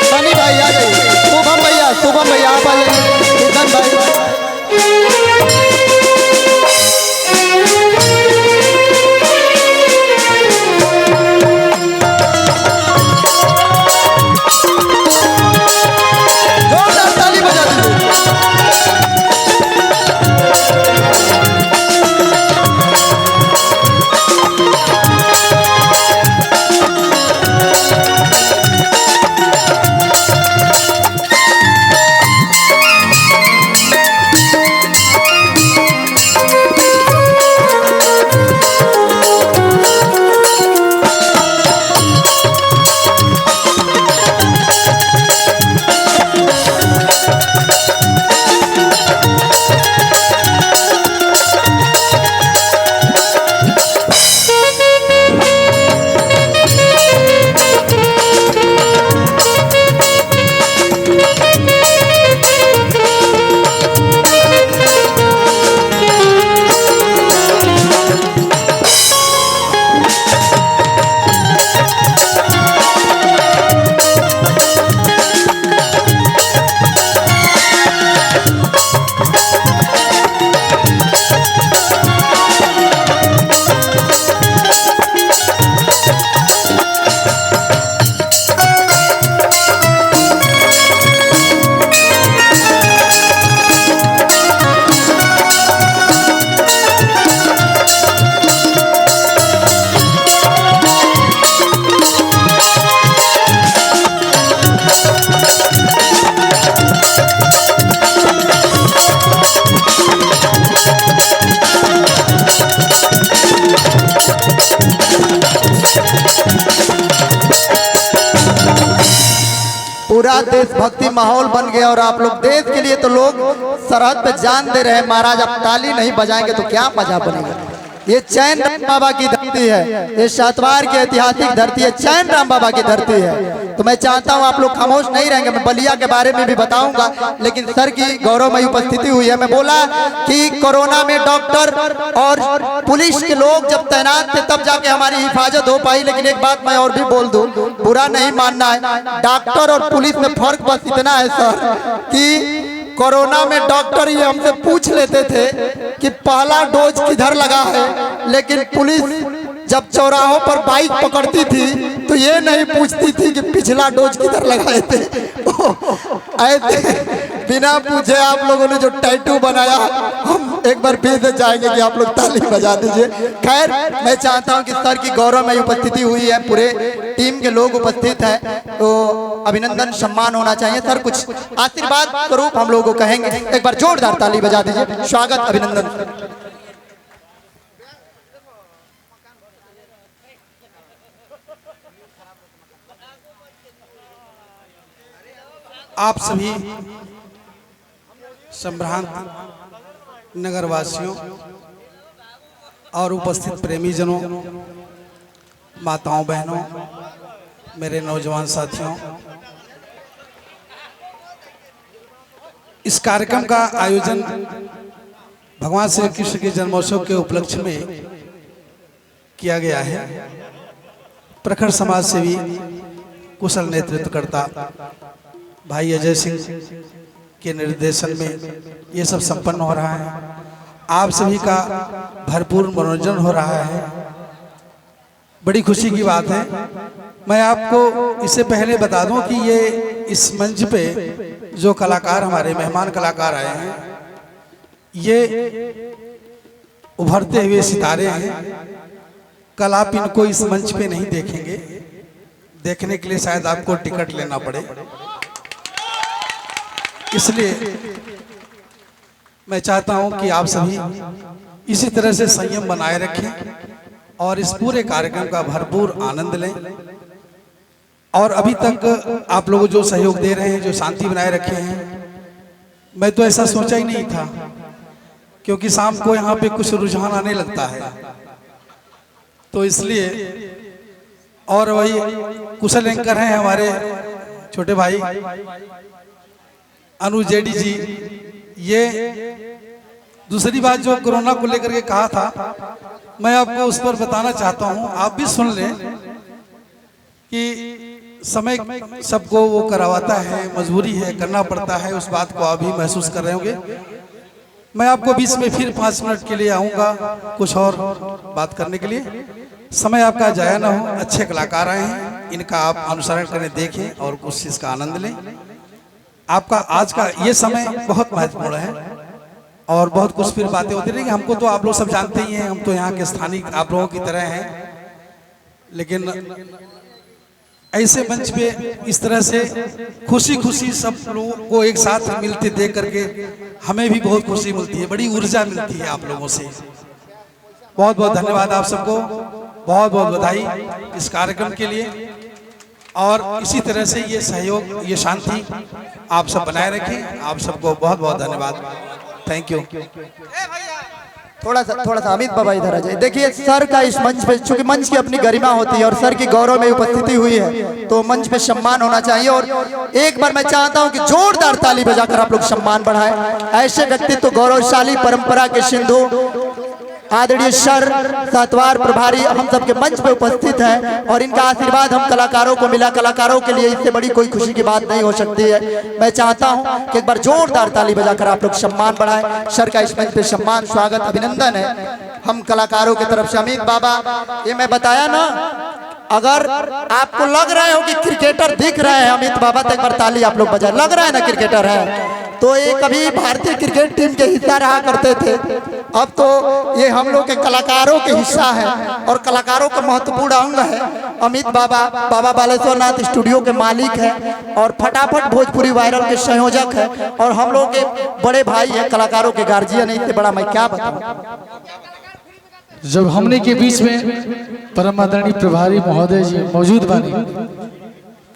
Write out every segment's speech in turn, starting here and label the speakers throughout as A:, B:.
A: सनी भाई आ जाइए, शुभम भैया आप आ जाइए, किशन भाई। जोरदार ताली बजा दीजिए। पूरा देशभक्ति माहौल बन गया और आप लोग देश के लिए तो लोग सरहद पे जान दे रहे हैं। महाराज आप ताली नहीं बजाएंगे तो क्या मजा बनेगा। ये चैन राम बाबा की धरती है, ये शातवार की ऐतिहासिक धरती है, चैन राम बाबा की धरती है। तो मैं चाहता हूं आप लोग खामोश नहीं रहेंगे। मैं बलिया के बारे में भी बताऊंगा, लेकिन सर की गौरवमयी उपस्थिति हुई है। मैं बोला कि कोरोना में डॉक्टर और पुलिस के लोग जब तैनात थे तब जाके हमारी हिफाजत हो पाई। लेकिन एक बात मैं और भी बोल दूं, बुरा नहीं मानना है, डॉक्टर और पुलिस में फर्क बस इतना है सर कि कोरोना में डॉक्टर ये हमसे पूछ लेते थे कि पहला डोज किधर लगा है, लेकिन पुलिस जब चौराहों पर बाइक पकड़ती थी तो ये नहीं पूछती थी कि पिछला डोज किधर लगाए थे। ऐसे बिना पूछे आप लोगों ने जो टैटू बनाया, हम एक बार फिर से चाहेंगे कि आप लोग ताली बजा दीजिए। खैर मैं चाहता हूं कि सर की गौरवमयी उपस्थिति हुई है, पूरे टीम के लोग उपस्थित हैं, तो अभिनंदन सम्मान होना चाहिए। सर कुछ आशीर्वाद स्वरूप हम लोगों को कहेंगे, एक बार जोरदार ताली बजा दीजिए। स्वागत अभिनंदन।
B: आप सभी संभ्रांत नगरवासियों और उपस्थित प्रेमी जनों, माताओं बहनों, मेरे नौजवान साथियों, इस कार्यक्रम का आयोजन भगवान श्री कृष्ण के जन्मोत्सव के उपलक्ष्य में किया गया है। प्रखर समाज सेवी कुशल नेतृत्वकर्ता भाई अजय सिंह के निर्देशन में ये सब संपन्न हो रहा है। आप सभी का भरपूर मनोरंजन हो रहा है, बड़ी खुशी की बात है। मैं आपको इससे पहले बता दूं कि ये इस मंच पे जो कलाकार हमारे मेहमान कलाकार आए हैं, ये उभरते हुए सितारे हैं। कल आप इनको इस मंच पे नहीं देखेंगे, देखने के लिए शायद आपको टिकट लेना पड़े। इसलिए मैं चाहता हूं कि आप सभी इसी तरह से संयम बनाए रखें और इस पूरे कार्यक्रम का भरपूर आनंद लें। और अभी तक आप लोग जो सहयोग दे रहे हैं, जो शांति बनाए रखे हैं, मैं तो ऐसा सोचा ही नहीं था, क्योंकि शाम को यहाँ पे कुछ रुझान आने लगता है, तो इसलिए। और वही कुशल एंकर हैं हमारे छोटे भाई अनुज जेडी जी, ये दूसरी बात जो कोरोना को लेकर के कहा था, मैं आपको उस पर बताना चाहता हूं, आप भी सुन लें कि समय सबको वो करवाता है, मजबूरी है, करना पड़ता है। उस बात को आप भी महसूस कर रहे होंगे। मैं आपको बीच में फिर 5 मिनट के लिए आऊँगा कुछ और बात करने के लिए। समय आपका जाया ना हो। अच्छे कलाकार आए हैं, इनका आप अनुसरण करें, देखें और कुछ चीज़ का आनंद लें। आपका आज का ये समय बहुत महत्वपूर्ण है और बहुत कुछ फिर बातें होती रहेंगी। हमको तो आप लोग सब जानते ही हैं, हम तो यहाँ के स्थानिक आप लोगों की तरह हैं, लेकिन ऐसे मंच पे इस तरह से खुशी खुशी सब लोगों को एक साथ मिलते देख करके हमें भी बहुत खुशी मिलती है, बड़ी ऊर्जा मिलती है आप लोगों से। बहुत बहुत धन्यवाद आप सबको, बहुत बहुत बधाई इस कार्यक्रम के लिए। और इसी तरह से ये सहयोग, ये शांति आप सब बनाए रखें। आप सबको बहुत बहुत धन्यवाद। Thank you.
A: थोड़ा सा अमित बाबा इधर आ जाए। देखिए सर का इस मंच पे, चूंकि मंच की अपनी गरिमा होती है और सर की गौरव में उपस्थिति हुई है, तो मंच पे सम्मान होना चाहिए। और एक बार मैं चाहता हूं कि जोरदार ताली बजाकर आप लोग सम्मान बढ़ाएं। ऐसे व्यक्तित्व, गौरवशाली परंपरा के सिंधु आदरणीय सर सातवार प्रभारी हम सबके मंच पे उपस्थित हैं और इनका आशीर्वाद हम कलाकारों को मिला। कलाकारों के लिए इससे बड़ी कोई खुशी की बात नहीं हो सकती है। मैं चाहता हूं कि एक बार जोरदार ताली बजाकर आप लोग सम्मान बढ़ाएं। सर का इस मंच पे सम्मान, स्वागत, अभिनंदन है हम कलाकारों की तरफ से। अमित बाबा, ये मैं बताया ना, अगर आपको लग रहा हो कि क्रिकेटर दिख रहे हैं अमित बाबा, तो एक बार ताली आप लोग बजाएं। लग रहा है ना क्रिकेटर है, तो ये कभी भारतीय क्रिकेट टीम के हिस्सा रहा करते थे, अब तो ये हम लोग के कलाकारों के हिस्सा है और कलाकारों का महत्वपूर्ण अंग है। अमित बाबा, बाबा बालेश्वर नाथ स्टूडियो के मालिक है और फटाफट भोजपुरी वायरल के संयोजक है और हम लोग के बड़े भाई है, कलाकारों के गार्जियन है। इससे बड़ा मैं क्या बताऊं।
C: जब हमने के बीच में परम आदरणीय प्रभारी महोदय जी मौजूद बने,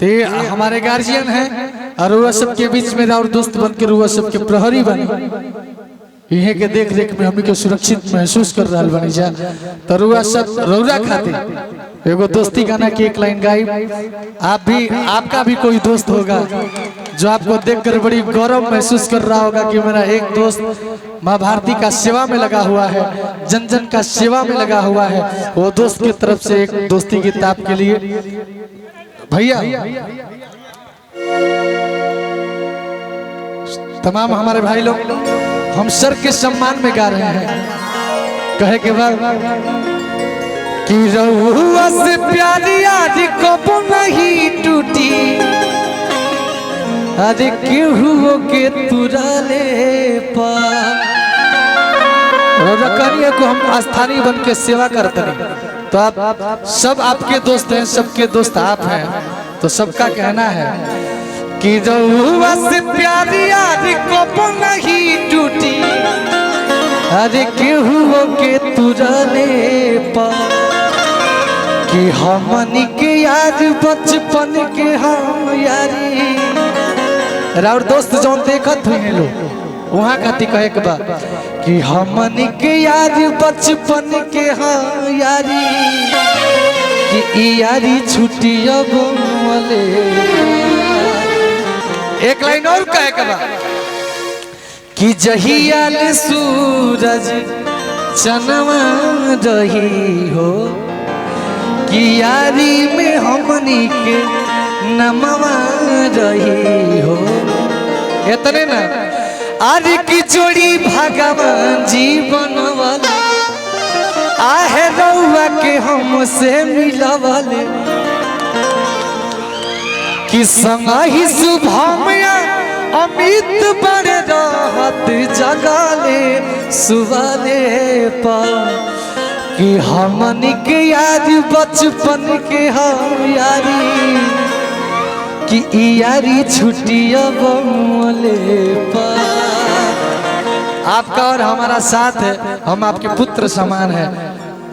C: तो हमारे गार्जियन हैं और रुआ सब के बीच में और दोस्त बन के रुआ सब के प्रहरी बने। इन्हें के देख रेख में हमने के सुरक्षित महसूस कर रहा बनी जा। तो रुआ सब रौरा खाते एगो दोस्ती गाना की एक लाइन गाई। आप भी, आपका भी कोई दोस्त होगा जो आपको देखकर बड़ी गौरव महसूस कर रहा होगा कि मेरा एक दोस्त माँ भारती का सेवा में लगा हुआ है, जन जन का सेवा में लगा हुआ है। वो दोस्त की तरफ से एक दोस्ती गीत आपके लिए भैया। तमाम हमारे भाई लोग हम सर के सम्मान में गा रहे हैं। कहे के बाद कि रहुआ से प्यारी आज कबो नहीं टूटी, अरे केहू के तुराले पर रकनिया को हम स्थानीय बन के सेवा करते हैं। तो आप सब आपके दोस्त हैं, सबके दोस्त आप हैं, तो सबका कहना है कि रहुआ से प्यारी आज कबो नहीं टूटी, अरे केहू के तुराले पर कि हमनी के याद बचपन के हम यारी। और दोस्त जो देखत हुए लोग वहाँ खाती कहे के बा कि हमनी के याद बचपन के हम यारी, कि यारी छुट्टी अब वाले। एक लाइन और कहे के बा कि जहियाल सूरज चनवा रही हो, कि यारी में हमनी के नमवा रही हो। इतने ना, आरे की जोड़ी भगवान जीवन वाला आहे रउआ के हमसे मिलवले, कि संगहि शुभमया अमित बड़े रहत जगाले सुवाले पर, कि हमनी के याद बचपन के हम यारी, कि यारी छुट्टियां बोले पर। आपका और हमारा साथ है, हम आपके पुत्र समान है।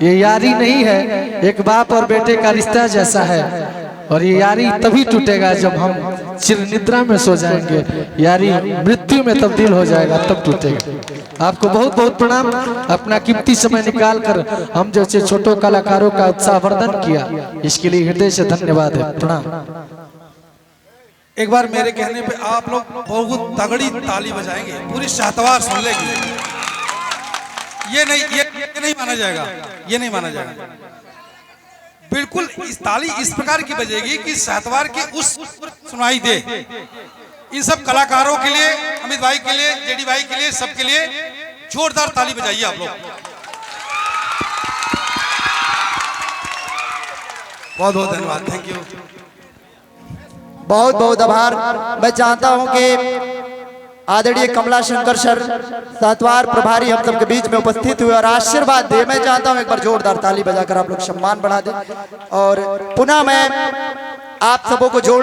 C: ये यारी नहीं है, एक बाप और बेटे का रिश्ता जैसा है, और ये यारी तभी टूटेगा जब हम चिर निद्रा में सो जाएंगे। यारी मृत्यु में तब्दील हो जाएगा, तब टूटेगा। आपको बहुत बहुत प्रणाम। अपना कीमती समय निकाल कर हम जैसे छोटो कलाकारों का उत्साहवर्धन किया, इसके लिए हृदय से धन्यवाद है। प्रणाम।
B: एक बार मेरे कहने पे आप लोग बहुत तगड़ी ताली बजाएंगे, पूरी शाहतवार सुन लेगी। ये नहीं माना जाएगा, ये नहीं माना जाएगा। बिल्कुल इस ताली इस प्रकार की बजेगी कि सातवार की उस सुनाई दे। इन सब कलाकारों के लिए, अमित भाई के लिए, जेडी भाई के लिए, सबके लिए जोरदार ताली बजाइए आप लोग। बहुत बहुत धन्यवाद, थैंक यू।
A: बहुत बहुत आभार। मैं चाहता हूं कि आदरणीय कमला शंकर सर सातवार प्रभारी हम सबके बीच में उपस्थित हुए और आशीर्वाद दे। मैं चाहता हूं एक बार जोरदार ताली बजाकर आप लोग सम्मान बढ़ा दें। और पुनः मैं आप सबों को जोड़